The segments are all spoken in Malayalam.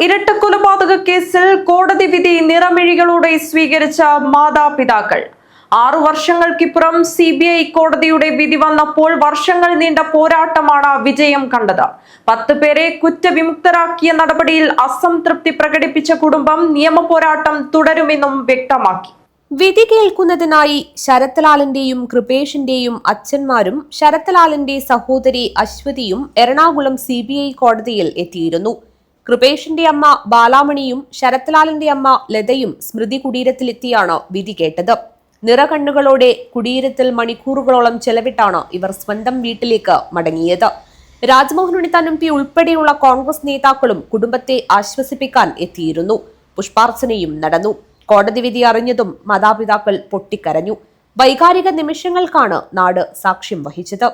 ഇരട്ടക്കൊലപാതക കേസിൽ കോടതി വിധി നിറമിഴികളോടെ സ്വീകരിച്ച മാതാപിതാക്കൾ. 6 വർഷങ്ങൾക്കിപ്പുറം CBI കോടതിയുടെ വിധി വന്നപ്പോൾ വർഷങ്ങൾ നീണ്ട പോരാട്ടമാണ് വിജയം കണ്ടത്. 10 പേരെ കുറ്റവിമുക്തരാക്കിയ നടപടിയിൽ അസംതൃപ്തി പ്രകടിപ്പിച്ച കുടുംബം നിയമപോരാട്ടം തുടരുമെന്നും വ്യക്തമാക്കി. വിധി കേൾക്കുന്നതിനായി ശരത്ലാലിന്റെയും കൃപേഷിന്റെയും അച്ഛന്മാരും ശരത്ലാലിന്റെ സഹോദരി അശ്വതിയും എറണാകുളം CBI കോടതിയിൽ എത്തിയിരുന്നു. കൃപേഷിന്റെ അമ്മ ബാലാമണിയും ശരത്ലാലിന്റെ അമ്മ ലതയും സ്മൃതി കുടീരത്തിലെത്തിയാണ് വിധി കേട്ടത്. നിറകണ്ണുകളോടെ കുടീരത്തിൽ മണിക്കൂറുകളോളം ചെലവിട്ടാണ് ഇവർ സ്വന്തം വീട്ടിലേക്ക് മടങ്ങിയത്. രാജ്മോഹൻ ഉണ്ണിത്താൻ MP ഉൾപ്പെടെയുള്ള കോൺഗ്രസ് നേതാക്കളും കുടുംബത്തെ ആശ്വസിപ്പിക്കാൻ എത്തിയിരുന്നു. പുഷ്പാർച്ചനയും നടന്നു. കോടതി വിധി അറിഞ്ഞതും മാതാപിതാക്കൾ പൊട്ടിക്കരഞ്ഞു. വൈകാരിക നിമിഷങ്ങൾക്കാണ് നാട് സാക്ഷ്യം വഹിച്ചത്.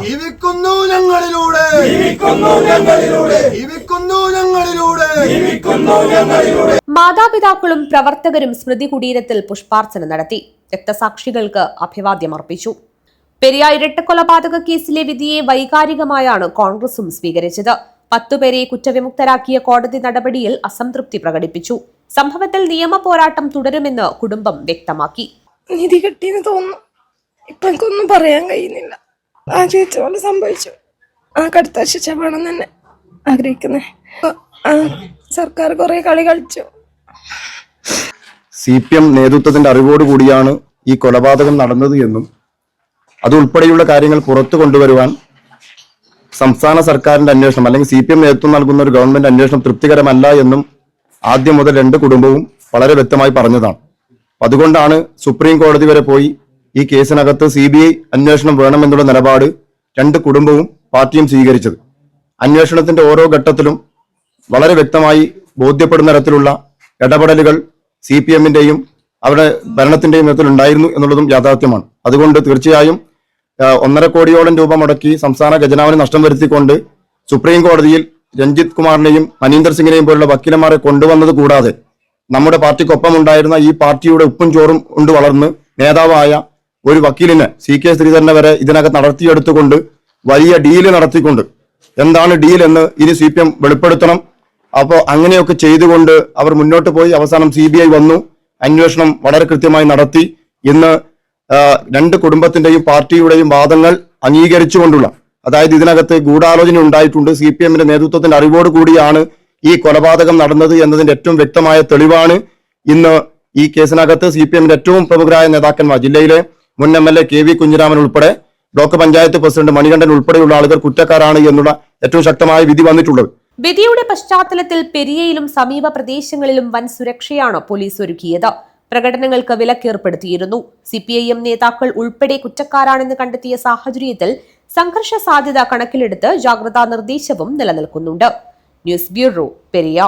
ജീവിക്കുന്നു ഞങ്ങളിലൂടെ മാതാപിതാക്കളും പ്രവർത്തകരും സ്മൃതി കുടീരത്തിൽ പുഷ്പാർച്ചന നടത്തി. രക്തസാക്ഷികൾക്ക് അഭിവാദ്യം അർപ്പിച്ചു. പെരിയാർ ഇരട്ടക്കൊലപാതക കേസിലെ വിധിയെ വൈകാരികമായാണ് കോൺഗ്രസും സ്വീകരിച്ചത്. 10 പേരെ കുറ്റവിമുക്തരാക്കിയ കോടതി നടപടിയിൽ അസംതൃപ്തി പ്രകടിപ്പിച്ചു. സംഭവത്തിൽ നിയമ പോരാട്ടം തുടരുമെന്ന് കുടുംബം വ്യക്തമാക്കി. നീതി കിട്ടിയെന്ന് തോന്നുന്നു. ഇപ്പൊ എനിക്കൊന്നും പറയാൻ കഴിയുന്നില്ല. ആഗ്രഹിച്ച പോലെ സംഭവിച്ചു. കടുത്ത ശിക്ഷ വേണം തന്നെ ആഗ്രഹിക്കുന്നേ. സർക്കാർ കുറെ കളി കളിച്ചു. CPM നേതൃത്വത്തിന്റെ അറിവോടുകൂടിയാണ് ഈ കൊലപാതകം നടന്നത് എന്നും അതുൾപ്പെടെയുള്ള കാര്യങ്ങൾ പുറത്തു കൊണ്ടുവരുവാൻ സംസ്ഥാന സർക്കാരിന്റെ അന്വേഷണം അല്ലെങ്കിൽ CPM നേതൃത്വം നൽകുന്ന ഒരു ഗവൺമെന്റ് അന്വേഷണം തൃപ്തികരമല്ല എന്നും ആദ്യം മുതൽ 2 കുടുംബവും വളരെ വ്യക്തമായി പറഞ്ഞതാണ്. അതുകൊണ്ടാണ് സുപ്രീം കോടതി വരെ പോയി ഈ കേസിനകത്ത് CBI അന്വേഷണം വേണമെന്നുള്ള നിലപാട് 2 കുടുംബവും പാർട്ടിയും സ്വീകരിച്ചത്. അന്വേഷണത്തിന്റെ ഓരോ ഘട്ടത്തിലും വളരെ വ്യക്തമായി ബോധ്യപ്പെടുന്ന തരത്തിലുള്ള ഇടപെടലുകൾ CPMന്റെയും അവരുടെ ഭരണത്തിന്റെയും നേതൃത്വത്തിൽ ഉണ്ടായിരുന്നു എന്നുള്ളതും യാഥാർത്ഥ്യമാണ്. അതുകൊണ്ട് തീർച്ചയായും 1.5 കോടിയോളം രൂപ മുടക്കി സംസ്ഥാന ഖജനാവിന് നഷ്ടം വരുത്തിക്കൊണ്ട് സുപ്രീം കോടതിയിൽ രഞ്ജിത്ത് കുമാറിനെയും മനീന്ദർ സിംഗിനെയും പോലുള്ള വക്കീലന്മാരെ കൊണ്ടുവന്നത് കൂടാതെ നമ്മുടെ പാർട്ടിക്കൊപ്പം ഉണ്ടായിരുന്ന ഈ പാർട്ടിയുടെ ഉപ്പും ചോറും കൊണ്ട് വളർന്ന് നേതാവായ ഒരു വക്കീലിനെ CK ശ്രീധരനെ വരെ ഇതിനകത്ത് നടത്തിയെടുത്തുകൊണ്ട് വലിയ ഡീല് നടത്തിക്കൊണ്ട് എന്താണ് ഡീൽ എന്ന് ഇനി CPM വെളിപ്പെടുത്തണം. അപ്പോൾ അങ്ങനെയൊക്കെ ചെയ്തുകൊണ്ട് അവർ മുന്നോട്ട് പോയി. അവസാനം CBI വന്നു, അന്വേഷണം വളരെ കൃത്യമായി നടത്തി. ഇന്ന് 2 കുടുംബത്തിന്റെയും പാർട്ടിയുടെയും വാദങ്ങൾ അംഗീകരിച്ചുകൊണ്ടുള്ള, അതായത് ഇതിനകത്ത് ഗൂഢാലോചന ഉണ്ടായിട്ടുണ്ട്, CPMന്റെ നേതൃത്വത്തിന്റെ അറിവോട് കൂടിയാണ് ഈ കൊലപാതകം നടന്നത് എന്നതിന്റെ ഏറ്റവും വ്യക്തമായ തെളിവാണ് ഇന്ന് ഈ കേസിനകത്ത് CPMന്റെ ഏറ്റവും പ്രമുഖരായ നേതാക്കന്മാർ, ജില്ലയിലെ മുൻ MLA KV കുഞ്ഞിരാമൻ ഉൾപ്പെടെ ബ്ലോക്ക് പഞ്ചായത്ത് പ്രസിഡന്റ് മണികണ്ഠൻ ഉൾപ്പെടെയുള്ള ആളുകൾ കുറ്റക്കാരാണ് എന്നുള്ള ഏറ്റവും ശക്തമായ വിധി വന്നിട്ടുള്ളത്. വിധിയുടെ പശ്ചാത്തലത്തിൽ പെരിയയിലും സമീപ പ്രദേശങ്ങളിലും വൻ സുരക്ഷയാണ് പോലീസ് ഒരുക്കിയത്. പ്രകടനങ്ങൾക്ക് വിലക്കേർപ്പെടുത്തിയിരുന്നു. CPIM നേതാക്കൾ ഉൾപ്പെടെ കുറ്റക്കാരാണെന്ന് കണ്ടെത്തിയ സാഹചര്യത്തിൽ സംഘർഷ സാധ്യത കണക്കിലെടുത്ത് ജാഗ്രതാ നിർദ്ദേശവും നിലനിൽക്കുന്നുണ്ട്. News bureau, Periya.